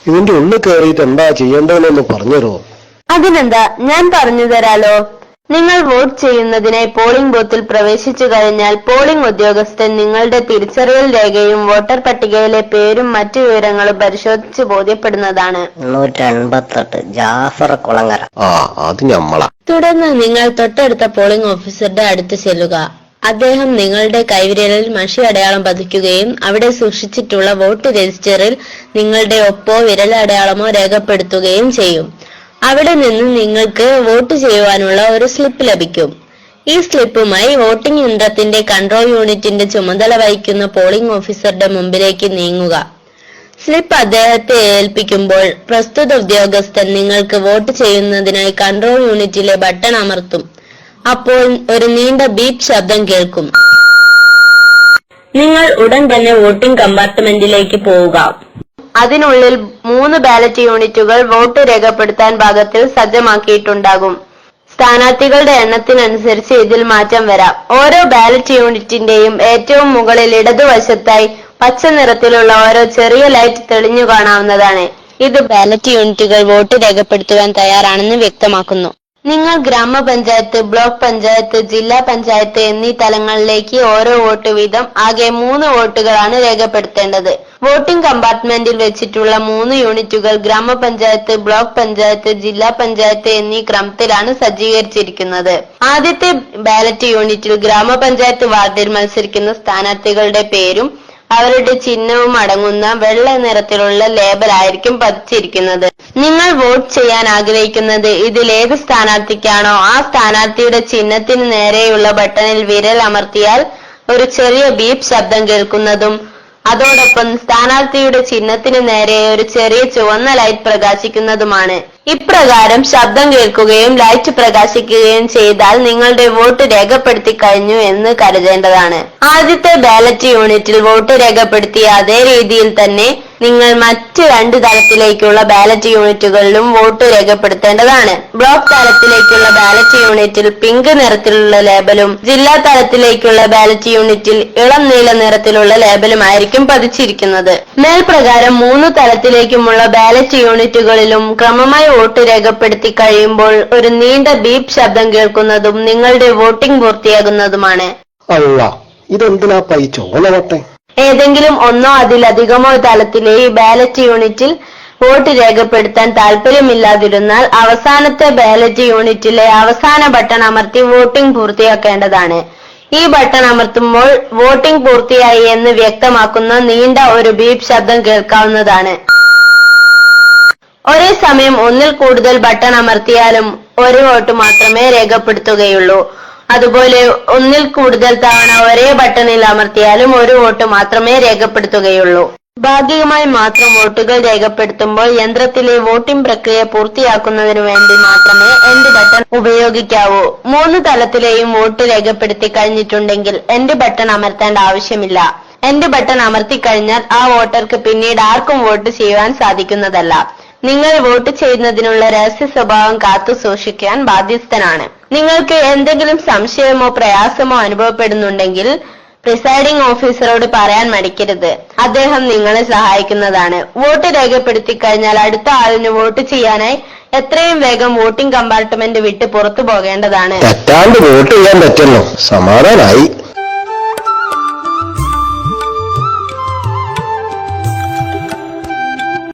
ഇതിന്റെ ഉള്ളിൽ കയറിയിട്ട് എന്താ ചെയ്യേണ്ടതെന്നൊന്ന് പറഞ്ഞുതരോ? അതിനെന്താ, ഞാൻ പറഞ്ഞു തരാലോ. നിങ്ങൾ വോട്ട് ചെയ്യുന്നതിനായി പോളിംഗ് ബൂത്തിൽ പ്രവേശിച്ചു കഴിഞ്ഞാൽ പോളിംഗ് ഉദ്യോഗസ്ഥൻ നിങ്ങളുടെ തിരിച്ചറിയൽ രേഖയും വോട്ടർ പട്ടികയിലെ പേരും മറ്റു വിവരങ്ങളും പരിശോധിച്ച് ബോധ്യപ്പെടുന്നതാണ്. 188 ജാഫർ കുളങ്ങര. അത് ഞമ്മളാ. തുടർന്ന് നിങ്ങൾ തൊട്ടടുത്ത പോളിംഗ് ഓഫീസറുടെ അടുത്ത് ചെല്ലുക. അദ്ദേഹം നിങ്ങളുടെ കൈവിരലിൽ മഷി അടയാളം പതിക്കുകയും അവിടെ സൂക്ഷിച്ചിട്ടുള്ള വോട്ട് രജിസ്റ്ററിൽ നിങ്ങളുടെ ഒപ്പോ വിരലടയാളമോ രേഖപ്പെടുത്തുകയും ചെയ്യും. അവിടെ നിന്ന് നിങ്ങൾക്ക് വോട്ട് ചെയ്യുവാനുള്ള ഒരു സ്ലിപ്പ് ലഭിക്കും. ഈ സ്ലിപ്പുമായി വോട്ടിംഗ് യന്ത്രത്തിന്റെ കൺട്രോൾ യൂണിറ്റിന്റെ ചുമതല വഹിക്കുന്ന പോളിംഗ് ഓഫീസറുടെ മുമ്പിലേക്ക് നീങ്ങുക. സ്ലിപ്പ് അദ്ദേഹത്തെ ഏൽപ്പിക്കുമ്പോൾ പ്രസ്തുത ഉദ്യോഗസ്ഥൻ നിങ്ങൾക്ക് വോട്ട് ചെയ്യുന്നതിനായി കൺട്രോൾ യൂണിറ്റിലെ ബട്ടൺ അമർത്തും. അപ്പോൾ ഒരു നീണ്ട ബീപ്പ് ശബ്ദം കേൾക്കും. നിങ്ങൾ ഉടൻ തന്നെ വോട്ടിംഗ് കമ്പാർട്ട്മെന്റിലേക്ക് പോവുക. അതിനുള്ളിൽ 3 ബാലറ്റ് യൂണിറ്റുകൾ വോട്ട് രേഖപ്പെടുത്താൻ പാകത്തിൽ സജ്ജമാക്കിയിട്ടുണ്ടാകും. സ്ഥാനാർത്ഥികളുടെ എണ്ണത്തിനനുസരിച്ച് ഇതിൽ മാറ്റം വരാം. ഓരോ ബാലറ്റ് യൂണിറ്റിന്റെയും ഏറ്റവും മുകളിൽ ഇടതുവശത്തായി പച്ച നിറത്തിലുള്ള ഓരോ ചെറിയ ലൈറ്റ് തെളിഞ്ഞു കാണാവുന്നതാണ്. ഇത് ബാലറ്റ് യൂണിറ്റുകൾ വോട്ട് രേഖപ്പെടുത്തുവാൻ തയ്യാറാണെന്ന് വ്യക്തമാക്കുന്നു. നിങ്ങൾ ഗ്രാമപഞ്ചായത്ത്, ബ്ലോക്ക് പഞ്ചായത്ത്, ജില്ലാ പഞ്ചായത്ത് എന്നീ തലങ്ങളിലേക്ക് ഓരോ വോട്ട് വീതം ആകെ 3 വോട്ടുകളാണ് രേഖപ്പെടുത്തേണ്ടത്. വോട്ടിംഗ് കമ്പാർട്ട്മെന്റിൽ വെച്ചിട്ടുള്ള 3 യൂണിറ്റുകൾ ഗ്രാമപഞ്ചായത്ത്, ബ്ലോക്ക് പഞ്ചായത്ത്, ജില്ലാ പഞ്ചായത്ത് എന്നീ ക്രമത്തിലാണ് സജ്ജീകരിച്ചിരിക്കുന്നത്. ആദ്യത്തെ ബാലറ്റ് യൂണിറ്റിൽ ഗ്രാമപഞ്ചായത്ത് വാർഡിൽ മത്സരിക്കുന്ന സ്ഥാനാർത്ഥികളുടെ പേരും അവരുടെ ചിഹ്നവും അടങ്ങുന്ന വെള്ള നിറത്തിലുള്ള ലേബൽ ആയിരിക്കും പതിച്ചിരിക്കുന്നത്. നിങ്ങൾ വോട്ട് ചെയ്യാൻ ആഗ്രഹിക്കുന്നത് ഇതിലേത് സ്ഥാനാർത്ഥിക്കാണോ ആ സ്ഥാനാർത്ഥിയുടെ ചിഹ്നത്തിന് നേരെയുള്ള ബട്ടണിൽ വിരൽ അമർത്തിയാൽ ഒരു ചെറിയ ബീപ്പ് ശബ്ദം കേൾക്കുന്നതും അതോടൊപ്പം സ്ഥാനാർത്ഥിയുടെ ചിഹ്നത്തിന് നേരെ ഒരു ചെറിയ ചുവന്ന ലൈറ്റ് പ്രകാശിക്കുന്നതുമാണ്. ഇപ്രകാരം ശബ്ദം കേൾക്കുകയും ലൈറ്റ് പ്രകാശിക്കുകയും ചെയ്താൽ നിങ്ങളുടെ വോട്ട് രേഖപ്പെടുത്തി കഴിഞ്ഞു എന്ന് കരുതേണ്ടതാണ്. ആദ്യത്തെ ബാലറ്റ് യൂണിറ്റിൽ വോട്ട് രേഖപ്പെടുത്തിയ അതേ രീതിയിൽ തന്നെ നിങ്ങൾ മറ്റ് 2 തലത്തിലേക്കുള്ള ബാലറ്റ് യൂണിറ്റുകളിലും വോട്ട് രേഖപ്പെടുത്തേണ്ടതാണ്. ബ്ലോക്ക് തലത്തിലേക്കുള്ള ബാലറ്റ് യൂണിറ്റിൽ പിങ്ക് നിറത്തിലുള്ള ലേബലും ജില്ലാ തലത്തിലേക്കുള്ള ബാലറ്റ് യൂണിറ്റിൽ ഇളം നീല നിറത്തിലുള്ള ലേബലുമായിരിക്കും പതിച്ചിരിക്കുന്നത്. മേൽപ്രകാരം 3 തലത്തിലേക്കുമുള്ള ബാലറ്റ് യൂണിറ്റുകളിലും ക്രമമായി വോട്ട് രേഖപ്പെടുത്തി കഴിയുമ്പോൾ ഒരു നീണ്ട ബീപ്പ് ശബ്ദം കേൾക്കുന്നതും നിങ്ങളുടെ വോട്ടിംഗ് പൂർത്തിയാകുന്നതുമാണ്. ഇതെന്തിനാ ചോളവട്ടെ? ഏതെങ്കിലും ഒന്നോ അതിലധികമോ തലത്തിലെ ഈ ബാലറ്റ് യൂണിറ്റിൽ വോട്ട് രേഖപ്പെടുത്താൻ താല്പര്യമില്ലാതിരുന്നാൽ അവസാനത്തെ ബാലറ്റ് യൂണിറ്റിലെ അവസാന ബട്ടൺ അമർത്തി വോട്ടിംഗ് പൂർത്തിയാക്കേണ്ടതാണ്. ഈ ബട്ടൺ അമർത്തുമ്പോൾ വോട്ടിംഗ് പൂർത്തിയായി എന്ന് വ്യക്തമാക്കുന്ന നീണ്ട ഒരു ബീപ്പ് ശബ്ദം കേൾക്കാവുന്നതാണ്. ഒരേ സമയം ഒന്നിൽ കൂടുതൽ ബട്ടൺ അമർത്തിയാലും ഒരു വോട്ട് മാത്രമേ രേഖപ്പെടുത്തുകയുള്ളൂ. അതുപോലെ ഒന്നിൽ കൂടുതൽ തവണ ഒരേ ബട്ടണിൽ അമർത്തിയാലും ഒരു വോട്ട് മാത്രമേ രേഖപ്പെടുത്തുകയുള്ളൂ. ഭാഗികമായി മാത്രം വോട്ടുകൾ രേഖപ്പെടുത്തുമ്പോൾ യന്ത്രത്തിലെ വോട്ടിംഗ് പ്രക്രിയ പൂർത്തിയാക്കുന്നതിനു വേണ്ടി മാത്രമേ എൻഡ് ബട്ടൺ ഉപയോഗിക്കാവൂ. 3 തലത്തിലെയും വോട്ട് രേഖപ്പെടുത്തി കഴിഞ്ഞിട്ടുണ്ടെങ്കിൽ എൻഡ് ബട്ടൺ അമർത്തേണ്ട ആവശ്യമില്ല. എൻഡ് ബട്ടൺ അമർത്തി കഴിഞ്ഞാൽ ആ വോട്ടർക്ക് പിന്നീട് ആർക്കും വോട്ട് ചെയ്യുവാൻ സാധിക്കുന്നതല്ല. നിങ്ങൾ വോട്ട് ചെയ്യുന്നതിനുള്ള രഹസ്യ സ്വഭാവം കാത്തു സൂക്ഷിക്കാൻ ബാധ്യസ്ഥനാണ്. നിങ്ങൾക്ക് എന്തെങ്കിലും സംശയമോ പ്രയാസമോ അനുഭവപ്പെടുന്നുണ്ടെങ്കിൽ പ്രിസൈഡിംഗ് ഓഫീസറോട് പറയാൻ മടിക്കരുത്. അദ്ദേഹം നിങ്ങളെ സഹായിക്കുന്നതാണ്. വോട്ട് രേഖപ്പെടുത്തി കഴിഞ്ഞാൽ അടുത്ത ആളിന് വോട്ട് ചെയ്യാനായി എത്രയും വേഗം വോട്ടിംഗ് കമ്പാർട്ട്മെന്റ് വിട്ട് പുറത്തു പോകേണ്ടതാണ്. തെറ്റാണ്ട് വോട്ട് ചെയ്യാൻ പറ്റുമല്ലോ, സമാധാനായി.